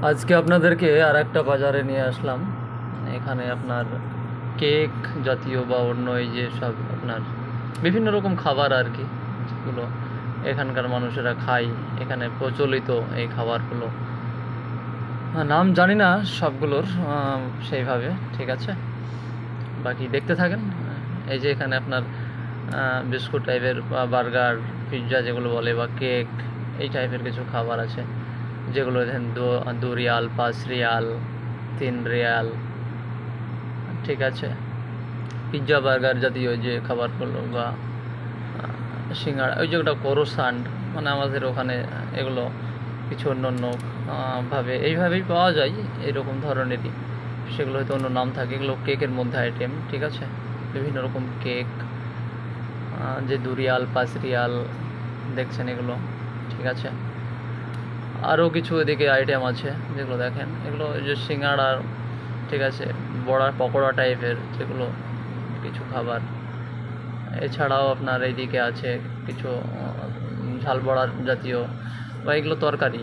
আজকে আপনাদেরকে আর একটা বাজারে নিয়ে আসলাম। এখানে আপনার কেক জাতীয় বা অন্য এই যে সব আপনার বিভিন্ন রকম খাবার আর কি, যেগুলো এখানকার মানুষেরা খায়, এখানে প্রচলিত এই খাবারগুলো। নাম জানি না সবগুলোর সেইভাবে, ঠিক আছে, বাকি দেখতে থাকেন। এই যে এখানে আপনার বিস্কুট টাইপের বা বার্গার, পিৎজা যেগুলো বলে, বা কেক, এই টাইপের কিছু খাবার আছে, যেগুলো দেখেন 2 রিয়াল, 5 রিয়াল, 3 রিয়াল, ঠিক আছে। পিৎজা বার্গার জাতীয় যে খাবারগুলো, বা সিঙ্গাড়া, ওই যেটা ক্রোসান্ট, মানে আমাদের ওখানে এগুলো কিছু অন্য অন্য ভাবে এইভাবেই পাওয়া যায়, এরকম ধরনেরই। সেগুলো হয়তো অন্য নাম থাকে, এগুলো কেকের মধ্যে আইটেম, ঠিক আছে। বিভিন্ন রকম কেক, যে 2 রিয়াল, 5 রিয়াল দেখছেন এগুলো, ঠিক আছে। আরও কিছু এদিকে আইটেম আছে যেগুলো দেখেন, এগুলো ওই যে সিঙ্গাড়া, ঠিক আছে, বড়া পকোড়া টাইপের যেগুলো কিছু খাবার। এছাড়াও আপনার এইদিকে আছে কিছু ঝাল বড়া জাতীয়, বা এগুলো তরকারি।